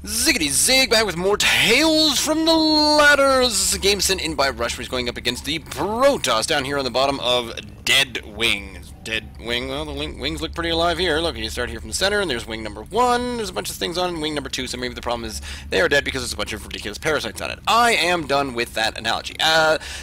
Ziggity zig, back with more Tales from the Ladders. This is a game sent in by RuSH, who's going up against the Protoss down here on the bottom of Dead Wings. Dead Wing, well, the wings look pretty alive here. Look, you start here from the center, and there's wing number 1. There's a bunch of things on wing number 2, so maybe the problem is they are dead because there's a bunch of ridiculous parasites on it. I am done with that analogy.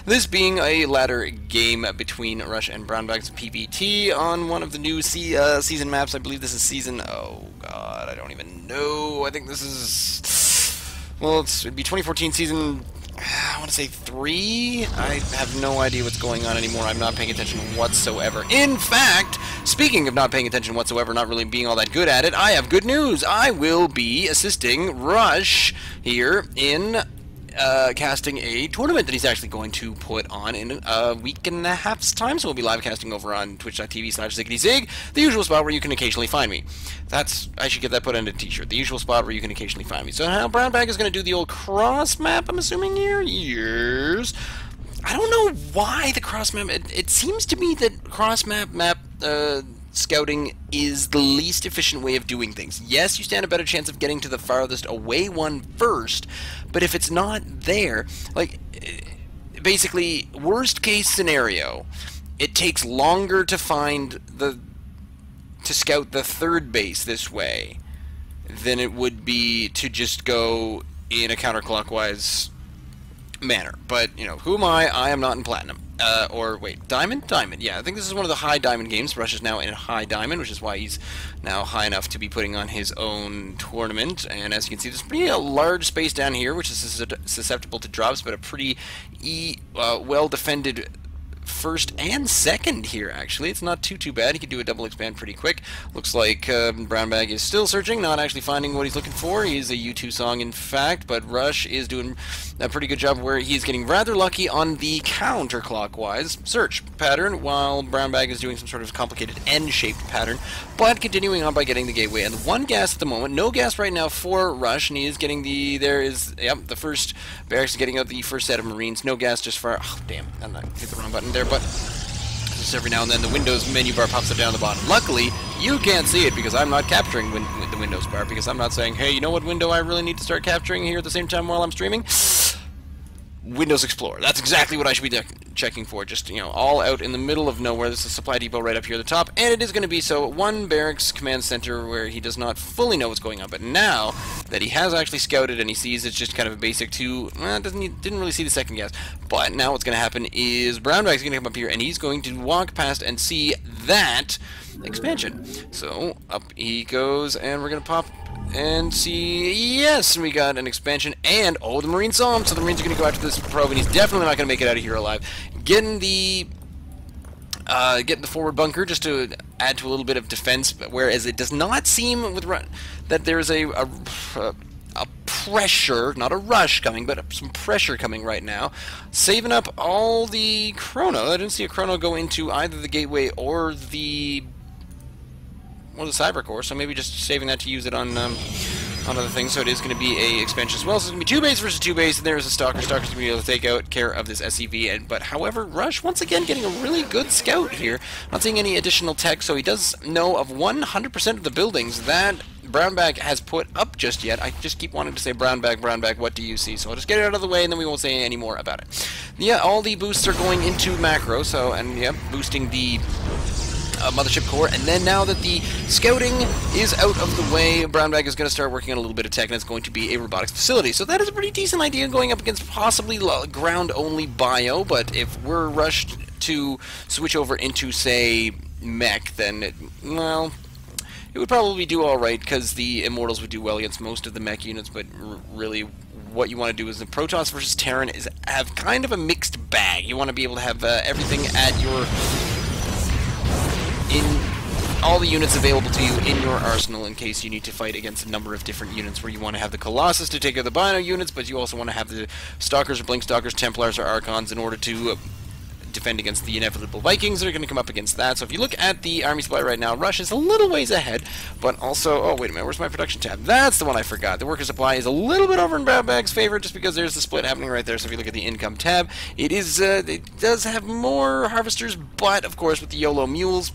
This being a ladder game between RuSH and BrownBag's PvT on one of the new season maps. I believe this is season... oh, God, I don't even know. I think this is... well, it'd be 2014 season... I want to say 3? I have no idea what's going on anymore. I'm not paying attention whatsoever. In fact, speaking of not paying attention whatsoever, not really being all that good at it, I have good news. I will be assisting RuSH here in casting a tournament that he's actually going to put on in a week and a half's time. So we'll be live casting over on twitch.tv/ziggityzig, the usual spot where you can occasionally find me. I should get that put on a t-shirt. The usual spot where you can occasionally find me. So how BrownBag is going to do the old cross map, I'm assuming here? Yes. I don't know why the cross map... It seems to me that cross map scouting is the least efficient way of doing things. Yes, you stand a better chance of getting to the farthest away one first, but if it's not there, like, basically, worst case scenario, it takes longer to find to scout the third base this way than it would be to just go in a counterclockwise manner. But, you know, who am I? I am not in Platinum. Or, wait, Diamond? Diamond, yeah. I think this is one of the high Diamond games. RuSH is now in high Diamond, which is why he's now high enough to be putting on his own tournament. And as you can see, there's pretty large space down here, which is susceptible to drops, but a pretty well-defended first and second here, actually. It's not too bad. He can do a double expand pretty quick. Looks like BrownBag is still searching, not actually finding what he's looking for. He's a U2 song, in fact, but RuSH is doing a pretty good job where he's getting rather lucky on the counterclockwise search pattern, while BrownBag is doing some sort of complicated N-shaped pattern, but continuing on by getting the gateway. And one gas at the moment. No gas right now for RuSH, and he is getting the... there is... yep, the first barracks is getting out the first set of Marines. No gas just for... oh, damn. I hit the wrong button there, but just every now and then the Windows menu bar pops up down the bottom. Luckily, you can't see it because I'm not capturing the Windows bar, because I'm not saying, hey, you know what window I really need to start capturing here at the same time while I'm streaming? Windows Explorer. That's exactly what I should be checking for. Just, you know, all out in the middle of nowhere. There's a supply depot right up here at the top, and it is going to be so one barracks command center where he does not fully know what's going on. But now that he has actually scouted and he sees it's just kind of a basic 2, didn't really see the second gas. But now what's going to happen is BrownBag's going to come up here and he's going to walk past and see that expansion. So up he goes, and we're going to pop and see, yes, we got an expansion, and, oh, the Marines saw him, so the Marines are going to go after this probe, and he's definitely not going to make it out of here alive. Getting the forward bunker just to add to a little bit of defense, whereas it does not seem with that there's a pressure, not a rush coming, but some pressure coming right now. Saving up all the chrono. I didn't see a chrono go into either the gateway or the cyber core, so maybe just saving that to use it on other things. So it is going to be a expansion as well. So it's going to be 2 base versus 2 base, and there's a Stalker. Stalker's going to be able to take out care of this SCV. But however, RuSH once again getting a really good scout here. Not seeing any additional tech, so he does know of 100% of the buildings that BrownBag has put up just yet. I just keep wanting to say BrownBag, what do you see? So I'll just get it out of the way, and then we won't say any more about it. Yeah, all the boosts are going into macro, so, and yeah, boosting the mothership core, and then now that the scouting is out of the way, BrownBag is going to start working on a little bit of tech, and it's going to be a robotics facility. So that is a pretty decent idea going up against possibly ground-only bio, but if we're rushed to switch over into, say, mech, then it would probably do alright, because the Immortals would do well against most of the mech units, but really what you want to do is the Protoss versus Terran have kind of a mixed bag. You want to be able to have everything at your... in all the units available to you in your arsenal in case you need to fight against a number of different units, where you want to have the Colossus to take out the Bino units, but you also want to have the Stalkers or Blink Stalkers, Templars or Archons in order to defend against the inevitable Vikings that are going to come up against that. So if you look at the army supply right now, RuSH is a little ways ahead, but also, oh wait a minute, where's my production tab? That's the one I forgot. The worker supply is a little bit over in BrownBag's favor just because there's the split happening right there. So if you look at the income tab, it does have more harvesters, but of course with the YOLO mules,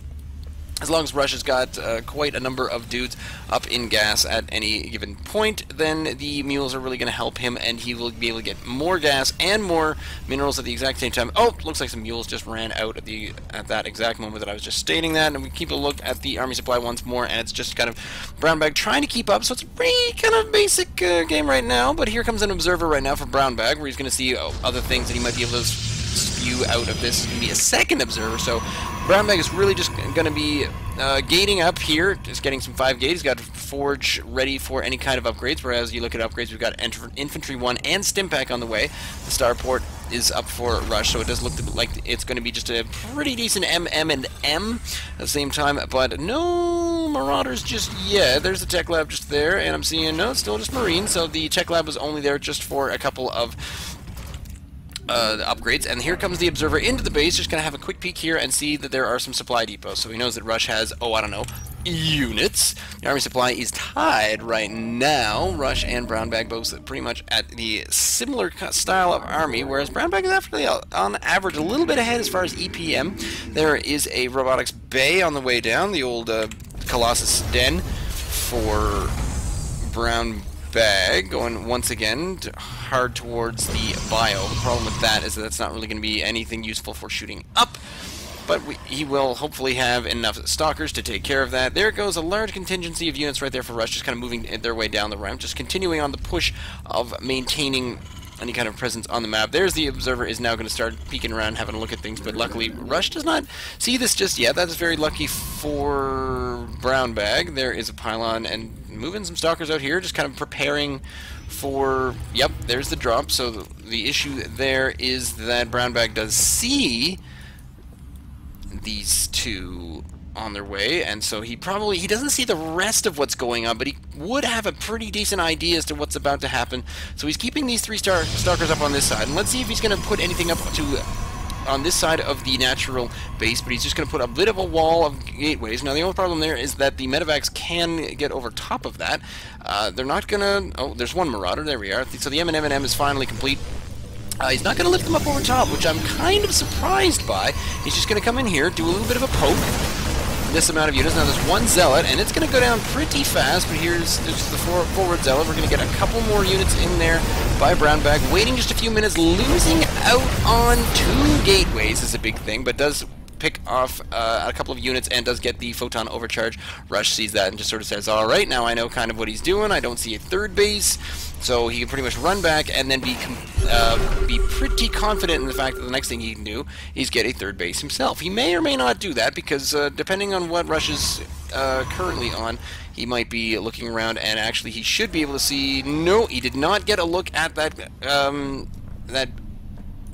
As long as Rush has got quite a number of dudes up in gas at any given point, then the mules are really going to help him, and he will be able to get more gas and more minerals at the exact same time. Oh, looks like some mules just ran out at that exact moment that I was just stating that, and we keep a look at the army supply once more, and it's just kind of BrownBag trying to keep up, so it's a pretty kind of basic game right now, but here comes an observer right now for BrownBag, where he's going to see other things that he might be able to spew out of this. It's going to be a second observer, so BrownBag is really just going to be gating up here, just getting some 5 gate. He's got Forge ready for any kind of upgrades, whereas you look at upgrades, we've got Infantry 1 and Stimpak on the way. The Starport is up for Rush, so it does look like it's going to be just a pretty decent MM and M at the same time, but no Marauders just yet. There's the Tech Lab just there, and I'm seeing, no, it's still just Marine, so the Tech Lab was only there just for a couple of the upgrades, and here comes the observer into the base, just gonna have a quick peek here and see that there are some supply depots, so he knows that Rush has, oh, I don't know, units. The army supply is tied right now. Rush and BrownBag both pretty much at the similar style of army, whereas BrownBag is actually on average a little bit ahead as far as EPM. There is a robotics bay on the way down, the old Colossus Den for BrownBag, going once again hard towards the bio. The problem with that is that that's not really going to be anything useful for shooting up, but he will hopefully have enough stalkers to take care of that. There goes a large contingency of units right there for Rush, just kind of moving their way down the ramp, just continuing on the push of maintaining any kind of presence on the map. There's the observer is now going to start peeking around, having a look at things, but luckily Rush does not see this just yet. That is very lucky for BrownBag. There is a pylon and moving some stalkers out here, just kind of preparing for, yep, there's the drop. So the issue there is that BrownBag does see these two on their way, and so he doesn't see the rest of what's going on, but he would have a pretty decent idea as to what's about to happen. So he's keeping these 3 stalkers up on this side, and let's see if he's going to put anything up on this side of the natural base, but he's just going to put a bit of a wall of gateways. Now the only problem there is that the medevacs can get over top of that. They're not going to, oh, there's one Marauder, there we are. So the M&M is finally complete. He's not going to lift them up over top, which I'm kind of surprised by. He's just going to come in here, do a little bit of a poke. This amount of units. Now there's one Zealot, and it's going to go down pretty fast, but there's the forward Zealot. We're going to get a couple more units in there by BrownBag, waiting just a few minutes, losing out on 2 gateways is a big thing, but does pick off a couple of units and does get the photon overcharge. Rush sees that and just sort of says, alright, now I know kind of what he's doing. I don't see a 3rd base, so he can pretty much run back and then be pretty confident in the fact that the next thing he can do is get a 3rd base himself. He may or may not do that, because depending on what Rush is currently on, he might be looking around, and actually he should be able to see, no, he did not get a look at that that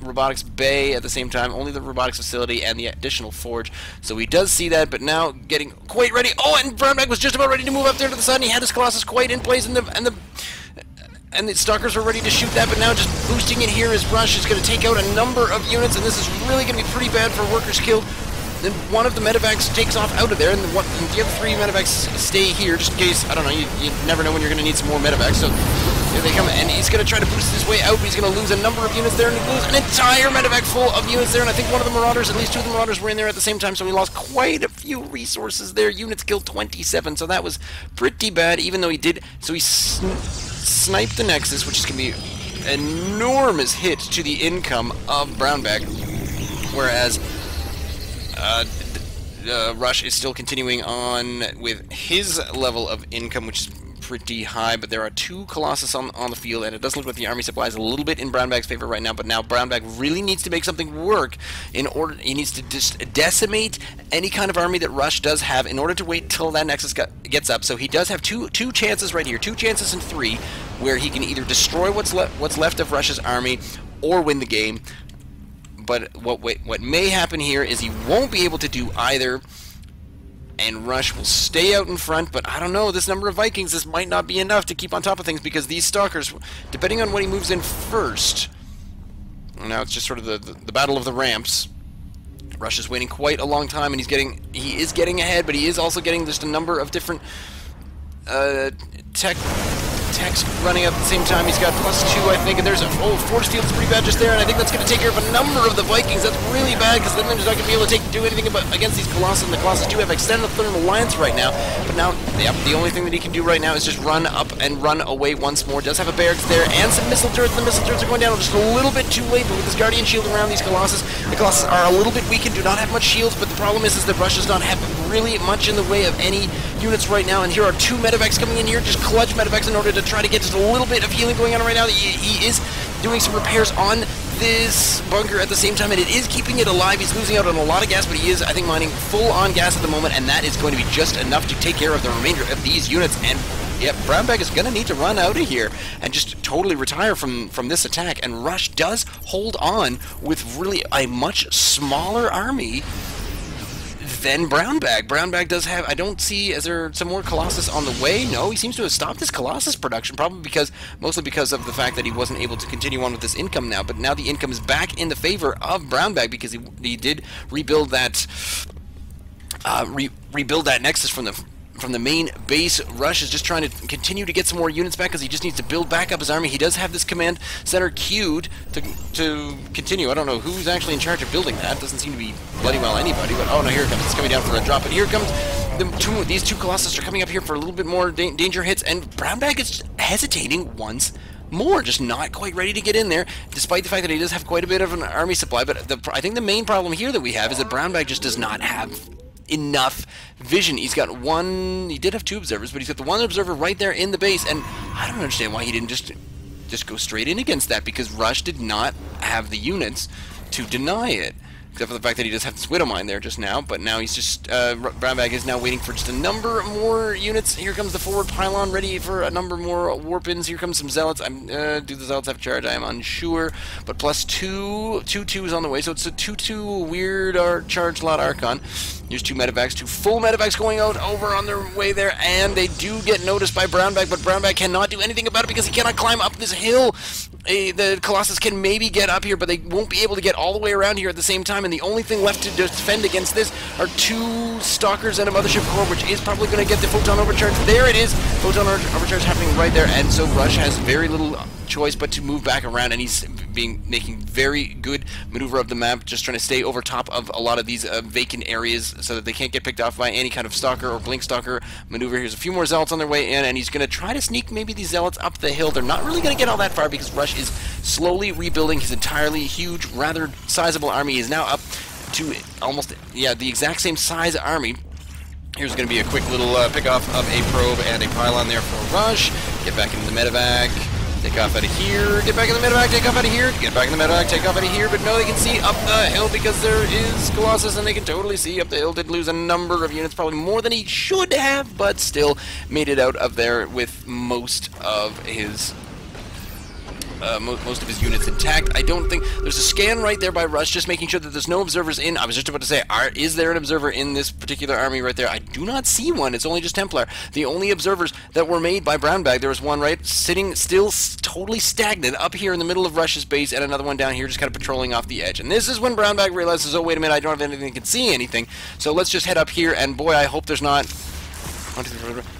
robotics bay at the same time, only the robotics facility and the additional forge. So he does see that, but now getting quite ready. Oh, and BrownBag was just about ready to move up there to the side, and he had his Colossus quite in place, and the stalkers were ready to shoot that, but now just boosting it here is Rush is going to take out a number of units, and this is really going to be pretty bad for workers killed. Then one of the medevacs takes off out of there, and the other 3 medevacs stay here, just in case, I don't know, you never know when you're going to need some more medevacs. So here they come, and he's going to try to boost his way out, but he's going to lose a number of units there, and he loses an entire medevac full of units there, and I think one of the Marauders, at least 2 of the Marauders were in there at the same time, so he lost quite a few resources there. Units killed 27, so that was pretty bad, even though he did, so he sniped the Nexus, which is going to be an enormous hit to the income of BrownBag, whereas Rush is still continuing on with his level of income, which is pretty high, but there are 2 Colossus on the field, and it does look like the army supply is a little bit in BrownBag's favor right now, but now BrownBag really needs to make something work in order, he needs to just decimate any kind of army that Rush does have in order to wait till that Nexus gets up. So he does have two chances right here, 2 chances in 3, where he can either destroy what's left of Rush's army or win the game. But what may happen here is he won't be able to do either, and Rush will stay out in front, but I don't know, this number of Vikings, this might not be enough to keep on top of things, because these stalkers, depending on what he moves in first, now it's just sort of the battle of the ramps. Rush is waiting quite a long time, and he is getting ahead, but he is also getting just a number of different tech techs running up at the same time. He's got +2, I think, and there's a force field is pretty bad just there, and I think that's going to take care of a number of the Vikings. That's really bad, because then they're not going to be able to do anything against these Colossus, and the Colossus do have extended thermal alliance right now, but now, yep, the only thing that he can do right now is just run up and run away once more. Does have a barracks there, and some missile turrets. The missile turrets are going down just a little bit too late, but with this Guardian shield around these Colossus, the Colossus are a little bit weakened, do not have much shields, but the problem is that RuSH does not have really much in the way of any units right now, and here are 2 medevacs coming in here, just clutch medevacs in order to try to get just a little bit of healing going on right now. He is doing some repairs on this bunker at the same time, and it is keeping it alive. He's losing out on a lot of gas, but he is, I think, mining full on gas at the moment, and that is going to be just enough to take care of the remainder of these units. And yep, BrownBag is going to need to run out of here and just totally retire from this attack, and RuSH does hold on with really a much smaller army than BrownBag. BrownBag does have, I don't see, is there some more Colossus on the way? No, he seems to have stopped his Colossus production, probably mostly because of the fact that he wasn't able to continue on with this income now, but now the income is back in the favor of BrownBag, because he did rebuild that, rebuild that Nexus from the main base. RuSH is just trying to continue to get some more units back, because he just needs to build back up his army. He does have this command center queued to continue. I don't know who's actually in charge of building that. Doesn't seem to be bloody well anybody, but oh no, here it comes. It's coming down for a drop, and here comes these two Colossus are coming up here for a little bit more danger hits, and BrownBag is hesitating once more, just not quite ready to get in there, despite the fact that he does have quite a bit of an army supply. But I think the main problem here that we have is that BrownBag just does not have enough vision. He's got one, he did have 2 observers, but he's got the 1 observer right there in the base, and I don't understand why he didn't just go straight in against that, because RuSH did not have the units to deny it. Except for the fact that he does have this Widow Mine there just now, but now he's just, BrownBag is now waiting for just a number more units. Here comes the forward pylon, ready for a number more warp-ins. Here comes some Zealots. Do the Zealots have charge? I am unsure, but +2, 2 is on the way, so it's a 2/2 weird charge lot Archon. Here's 2 medevacs, 2 full medevacs going out over on their way there, and they do get noticed by BrownBag, but BrownBag cannot do anything about it because he cannot climb up this hill. The Colossus can maybe get up here, but they won't be able to get all the way around here at the same time, and the only thing left to defend against this are 2 Stalkers and a Mothership Core, which is probably going to get the Photon Overcharge. There it is! Photon Overcharge happening right there, and so RuSH has very little choice but to move back around, and he's making very good maneuver of the map, just trying to stay over top of a lot of these vacant areas so that they can't get picked off by any kind of Stalker or Blink Stalker maneuver. Here's a few more Zealots on their way in, and he's going to try to sneak maybe these Zealots up the hill. They're not really going to get all that far because RuSH is slowly rebuilding his entirely huge, rather sizable army. He is now up to almost, yeah, the exact same size army. Here's going to be a quick little pick-off of a probe and a pylon there for RuSH. Get back into the medevac. Take off out of here, get back in the medevac, take off out of here, get back in the medevac, take off out of here, but no, they can see up the hill because there is Colossus, and they can totally see up the hill. Did lose a number of units, probably more than he should have, but still made it out of there with most of his units intact. I don't think there's a scan right there by RuSH, just making sure that there's no observers in. I was just about to say, is there an observer in this particular army right there? I do not see one. It's only just Templar. The only observers that were made by BrownBag, there was one right sitting still totally stagnant up here in the middle of RuSH's base, and another one down here just kind of patrolling off the edge. And this is when BrownBag realizes, oh wait a minute, I don't have anything that can see anything. So let's just head up here, and boy, I hope there's not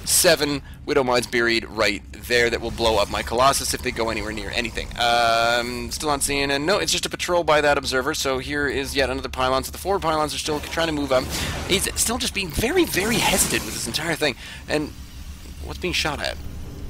7 Widow Mines buried right there that will blow up my Colossus if they go anywhere near anything. Still not seeing, and no, it's just a patrol by that observer. So here is yet another pylon. So the forward pylons are still trying to move up. He's still just being very, very hesitant with this entire thing. And what's being shot at?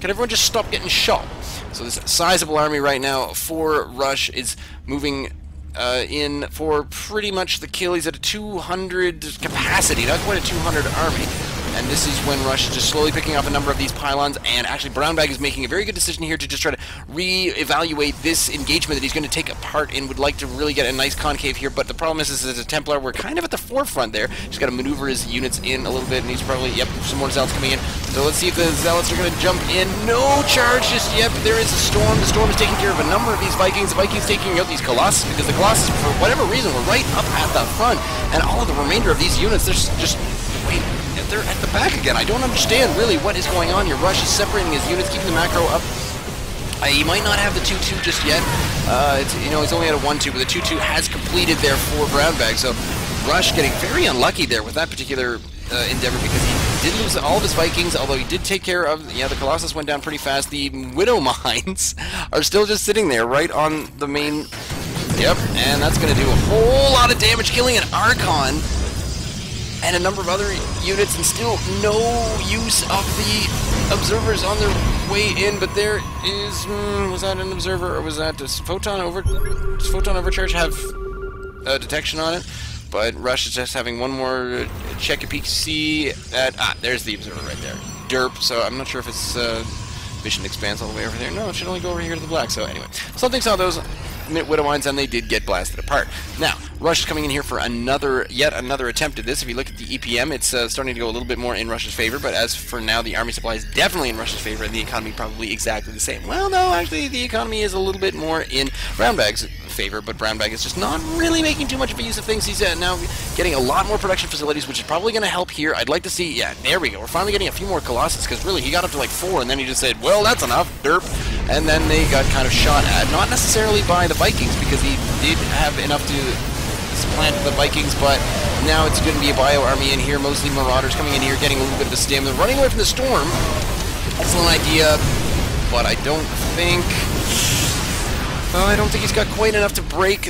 Can everyone just stop getting shot? So this sizable army right now for RuSH is moving in for pretty much the kill. He's at a 200 capacity, not quite a 200 army. And this is when RuSH is just slowly picking off a number of these pylons, and actually BrownBag is making a very good decision here to just try to re-evaluate this engagement that he's going to take apart and would like to really get a nice concave here, but the problem is as a Templar, we're kind of at the forefront there. He's got to maneuver his units in a little bit, and he's probably, yep, some more Zealots coming in. So let's see if the Zealots are going to jump in. No charge just yet, but there is a storm. The storm is taking care of a number of these Vikings. The Vikings taking out these Colossus, because the Colossus, for whatever reason, were right up at the front, and all of the remainder of these units, they're just, wait, they're at the back again. I don't understand really what is going on here. RuSH is separating his units, keeping the macro up. He might not have the 2-2 just yet. He's only at a 1-2, but the 2-2 has completed there for BrownBag. So RuSH getting very unlucky there with that particular endeavor, because he did lose all of his Vikings, although he did take care of, yeah, the Colossus went down pretty fast. The Widow Mines are still just sitting there right on the main, yep, and that's going to do a whole lot of damage, killing an Archon and a number of other units, and still no use of the observers on their way in. But there is, was that an observer, or was that, does Photon Overcharge have detection on it? But RuSH is just having one more check a peek, see at, there's the observer right there. Derp, so I'm not sure if it's vision expands all the way over there. No, it should only go over here to the black. So anyway, something saw those Widow Mines, and they did get blasted apart. Now, RuSH is coming in here for yet another attempt at this. If you look at the EPM, it's starting to go a little bit more in RuSH's favor, but as for now, the army supply is definitely in RuSH's favor, and the economy probably exactly the same. Well, no, actually, the economy is a little bit more in BrownBag's favor, but BrownBag is just not really making too much of a use of things. He's now getting a lot more production facilities, which is probably going to help here. I'd like to see, yeah, there we go. We're finally getting a few more Colossus, because really, he got up to like 4, and then he just said, well, that's enough, derp. And then they got kind of shot at, not necessarily by the Vikings, because he did have enough to supplant the Vikings, but now it's going to be a bio army in here, mostly Marauders coming in here, getting a little bit of the stamina, running away from the storm. Excellent idea, but I don't think he's got quite enough to crack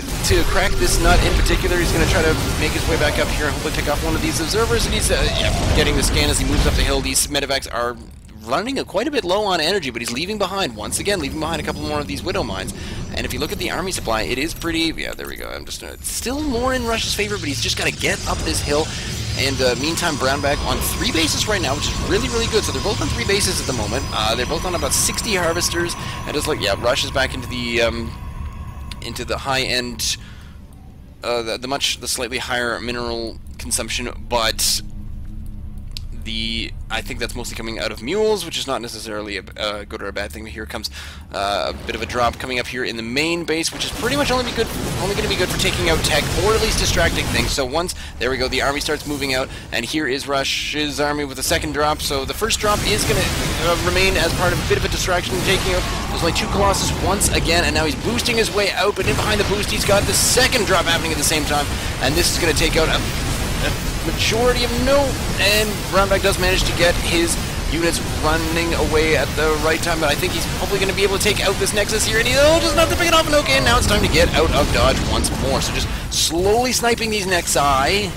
this nut in particular. He's going to try to make his way back up here and hopefully pick off one of these observers, and he's getting the scan as he moves up the hill. These medevacs are running quite a bit low on energy, but he's leaving behind, once again, leaving behind a couple more of these Widow Mines. And if you look at the army supply, it is pretty, yeah, there we go. I'm just still more in RuSH's favor, but he's just got to get up this hill. And meantime, BrownBag on 3 bases right now, which is really, really good. So they're both on 3 bases at the moment. They're both on about 60 harvesters. And just like, yeah, RuSH is back into the high end, the slightly higher mineral consumption, but I think that's mostly coming out of mules, which is not necessarily a good or a bad thing. But here comes a bit of a drop coming up here in the main base, which is pretty much only going to be good for taking out tech, or at least distracting things. So once, there we go, the army starts moving out, and here is RuSH's army with a second drop. So the first drop is going to remain as part of a bit of a distraction, taking out, there's only 2 Colossus once again, and now he's boosting his way out, but in behind the boost, he's got the second drop happening at the same time, and this is going to take out a majority of and BrownBag does manage to get his units running away at the right time, but I think he's probably going to be able to take out this Nexus here, and he's just not to pick it off, and okay, now it's time to get out of dodge once more. So just slowly sniping these Nexuses,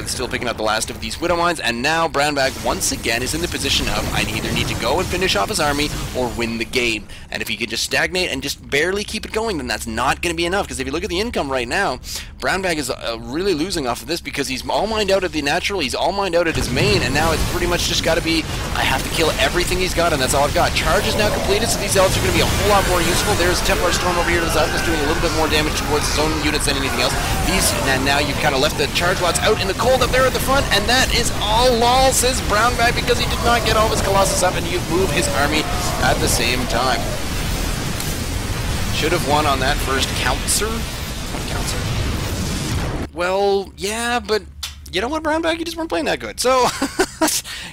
still picking up the last of these Widow Mines, and now BrownBag once again is in the position of, I either need to go and finish off his army or win the game. And if he can just stagnate and just barely keep it going, then that's not going to be enough, because if you look at the income right now, BrownBag is really losing off of this, because he's all mined out at the natural, he's all mined out at his main, and now it's pretty much just got to be, I have to kill everything he's got, and that's all I've got. Charge is now completed, so these zealots are going to be a whole lot more useful. There's Templar Storm over here to the south that's doing a little bit more damage towards his own units than anything else. And now you've kind of left the charge lots out in the cold up there at the front, and that is all lol, says BrownBag, because he did not get all of his Colossus up, and you move his army at the same time. Should have won on that first Counter. Well, yeah, but you know what, BrownBag, you just weren't playing that good. So,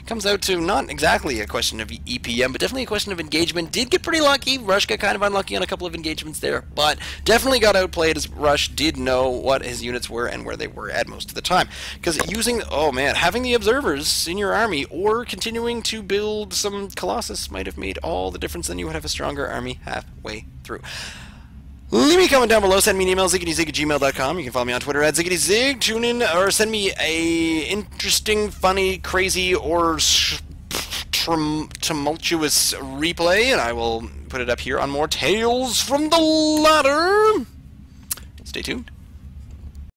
comes out to not exactly a question of EPM, but definitely a question of engagement. Did get pretty lucky. RuSH got kind of unlucky on a couple of engagements there, but definitely got outplayed, as RuSH did know what his units were and where they were at most of the time. Because using, oh man, having the observers in your army or continuing to build some Colossus might have made all the difference. Then you would have a stronger army halfway through. Leave me a comment down below, send me an email, ziggityzig@gmail.com. You can follow me on Twitter at ziggityzig. Tune in, or send me a interesting, funny, crazy, or tumultuous replay, and I will put it up here on more Tales from the Ladder. Stay tuned.